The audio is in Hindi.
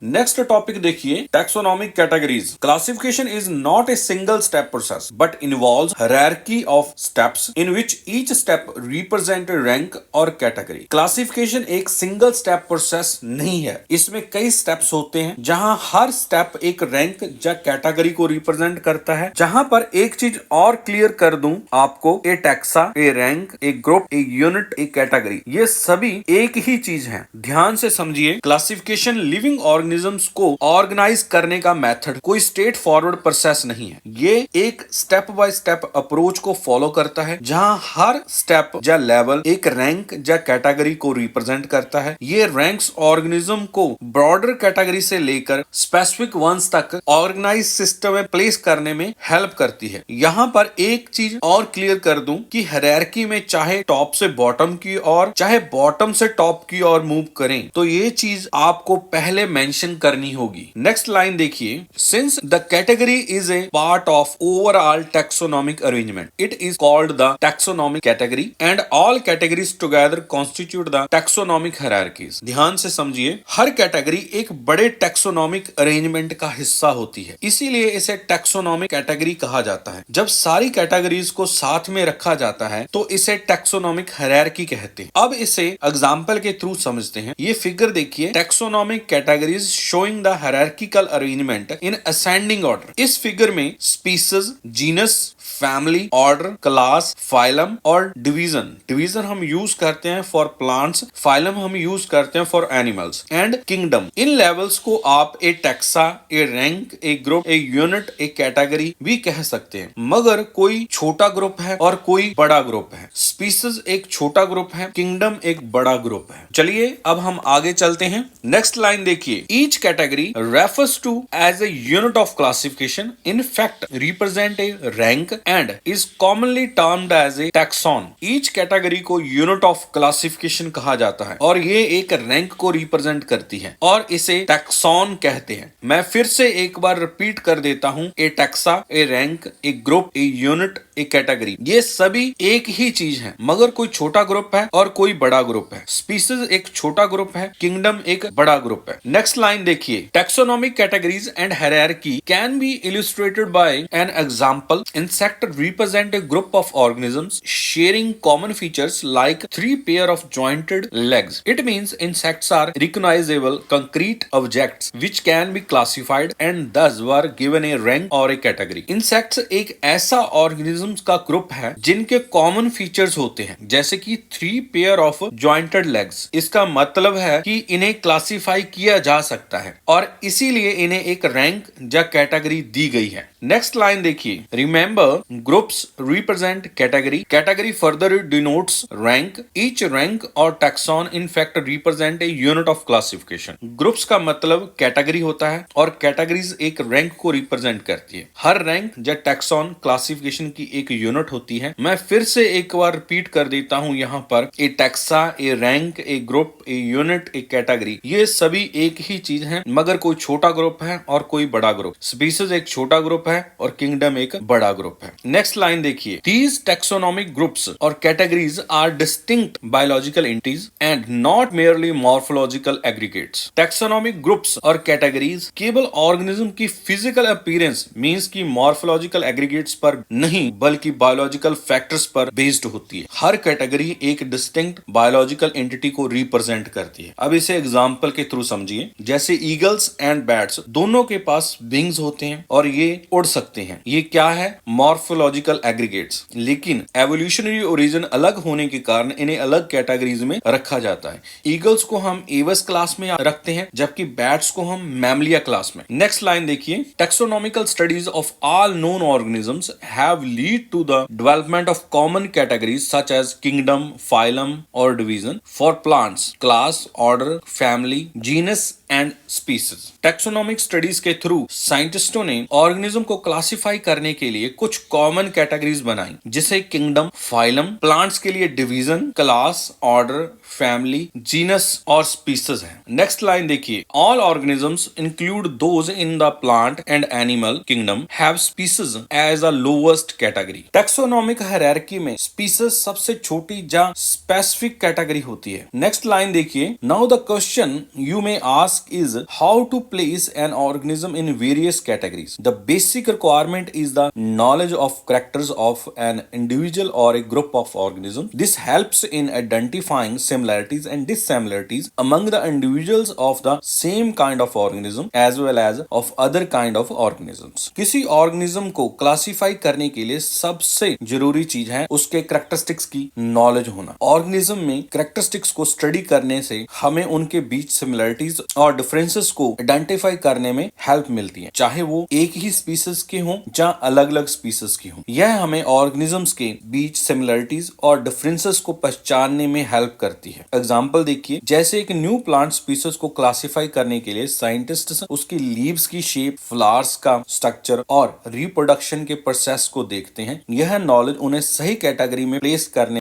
नेक्स्ट टॉपिक देखिए, taxonomic categories. Classification is not a single step process but involves hierarchy of steps in which each step represent rank और कैटेगरी। क्लासिफिकेशन एक सिंगल स्टेप प्रोसेस नहीं है, इसमें कई स्टेप्स होते हैं जहां हर स्टेप एक रैंक या कैटेगरी को रिप्रेजेंट करता है। जहां पर एक चीज और क्लियर कर दूं आपको, a taxa, a rank, a group, a unit, a category, ये सभी एक ही चीज है। ध्यान से समझिए, क्लासिफिकेशन लिविंग ऑर्गेनिजम्स को ऑर्गेनाइज करने का मेथड कोई स्ट्रेट फॉरवर्ड प्रोसेस नहीं है। ये एक स्टेप बाय स्टेप अप्रोच को फॉलो करता है जहां हर स्टेप या लेवल एक रैंक या कैटेगरी को रिप्रेजेंट करता है। ये रैंक्स ऑर्गेनिज्म को ब्रॉडर कैटेगरी से लेकर स्पेसिफिक वंस तक ऑर्गेनाइज सिस्टम में प्लेस करने में हेल्प करती है। यहाँ पर एक चीज और क्लियर कर दूं कि हायरार्की में चाहे टॉप से बॉटम की और चाहे बॉटम से टॉप की ओर मूव करें तो ये चीज आपको पहले मेंशन करनी होगी। नेक्स्ट लाइन देखिए, since the category is a part of overall taxonomic arrangement it is called the taxonomic category and all categories together constitute the taxonomic hierarchies. ध्यान से समझिए, हर कैटेगरी एक बड़े टैक्सोनॉमिक अरेंजमेंट का हिस्सा होती है, इसीलिए इसे टैक्सोनॉमिक कैटेगरी कहा जाता है। जब सारी कैटेगरीज को साथ में रखा जाता है तो इसे टैक्सोनॉमिक हायरार्की कहते हैं। अब इसे एग्जांपल के थ्रू समझते हैं। ये फिगर देखिए, taxonomic categories showing the hierarchical arrangement in ascending order. इस फिगर में species, genus, family, order, class, phylum और डिवीजन हम यूज करते हैं फॉर प्लांट्स, फाइलम हम यूज करते हैं फॉर एनिमल्स, एंड किंगडम। इन लेवल्स को आप a taxa, a rank, a group, a unit, a category भी कह सकते हैं। मगर कोई छोटा ग्रुप है और कोई बड़ा ग्रुप है। स्पीसीज एक छोटा ग्रुप है, किंगडम एक बड़ा ग्रुप है। चलिए अब हम आगे चलते हैं। नेक्स्ट लाइन देखिए, each category refers to as a unit of classification in fact represent a rank and is commonly termed as a taxon। Each category को यूनिट ऑफ क्लासिफिकेशन कहा जाता है और ये एक रैंक को रिप्रेजेंट करती है और इसे टैक्सॉन कहते हैं। मैं फिर से एक बार रिपीट कर देता हूं, a taxa, a rank, a group, a unit, a category, ये सभी एक ही चीज है, मगर कोई छोटा ग्रुप है और कोई बड़ा ग्रुप है। स्पीसीज एक छोटा ग्रुप है, किंगडम एक बड़ा ग्रुप है। नेक्स्ट लाइन देखिए, taxonomic categories and hierarchy can be illustrated bye an example. Insect represent a group of organisms sharing common features like 3 pair of jointed legs. It means insects are recognizable concrete objects which can be classified and thus were given a rank or a category. Insects एक ऐसा organisms का ग्रुप है जिनके common features होते हैं, जैसे कि 3 pair of jointed legs। इसका मतलब है कि इन्हें क्लासिफाई किया जा सकता है और इसीलिए इन्हें एक रैंक या कैटेगरी दी गई है। नेक्स्ट लाइन देखिए, remember groups represent category. Category further denotes rank. Each rank or taxon in fact represent a unit of classification. Groups का मतलब कैटेगरी होता है और कैटेगरीज एक रैंक को रिप्रेजेंट करती है। हर रैंक या टैक्सॉन क्लासिफिकेशन की एक यूनिट होती है। मैं फिर से एक बार रिपीट कर देता हूं, यहाँ पर a taxa, a rank, a group, a unit, a category, ये सभी एक ही चीज है, मगर कोई छोटा ग्रुप है और कोई बड़ा ग्रुप। स्पीसीज एक छोटा ग्रुप है और किंगडम एक बड़ा ग्रुप है। नेक्स्ट लाइन देखिए, these taxonomic groups or categories are distinct biological entities and not merely morphological aggregates। taxonomic groups और categories केवल organism की physical appearance means की morphological aggregates पर नहीं बल्कि biological factors पर based होती है। हर कैटेगरी एक distinct biological entity को represent करती है। अब इसे एग्जाम्पल के थ्रू समझिए, जैसे ईगल्स एंड बैट्स दोनों के पास विंग्स होते हैं और ये उड़ सकते हैं। ये क्या है? Morphological aggregates. लेकिन एवोल्यूशनरी ओरिजिन अलग होने के कारण इन्हें अलग कैटेगरीज में रखा जाता है। ईगल्स को हम एवस क्लास में रखते हैं जबकि बैट्स को हम मैमलिया क्लास में। नेक्स्ट लाइन देखिए, taxonomical studies of all known organisms have lead to the development of common categories such as kingdom, phylum और division for plants, class, order, family, genus and species. Taxonomic studies के थ्रू साइंटिस्टों ने ऑर्गेनिज्म को क्लासिफाई करने के लिए कुछ कॉमन कैटेगरीज बनाई, जिसे किंगडम, फाइलम, प्लांट्स के लिए division, class, order, family, genus और स्पीसीज है। नेक्स्ट लाइन देखिए, all organisms include those in the plant and animal kingdom have species as a lowest category. Taxonomic hierarchy में स्पीसीज सबसे छोटी या स्पेसिफिक कैटेगरी होती है। नेक्स्ट लाइन देखिए, now the question you may ask is how to place an organism in various categories. The basic requirement is the knowledge of characters of an individual or a group of organisms. This helps in identifying similarities and dissimilarities among the individuals of the same kind of organism as well as of other kind of organisms. किसी organism को classify करने के लिए सबसे जरूरी चीज है उसके characteristics की knowledge होना। organism में characteristics को study करने से हमें उनके बीच similarities और differences को identify करने में help मिलती है, चाहे वो एक ही species के हों या अलग अलग स्पीसीज की हों। यह हमें ऑर्गेनिजम्स के बीच सिमिलरिटीज और डिफरेंसेस को पहचानने में हेल्प करती है। एग्जांपल देखिए, जैसे एक न्यू प्लांट स्पीसीज को क्लासिफाई करने के लिए साइंटिस्ट्स उसकी लीव्स की शेप, फ्लावर्स का स्ट्रक्चर और रिप्रोडक्शन के प्रोसेस को देखते हैं। यह नॉलेज उन्हें सही कैटेगरी में प्लेस करने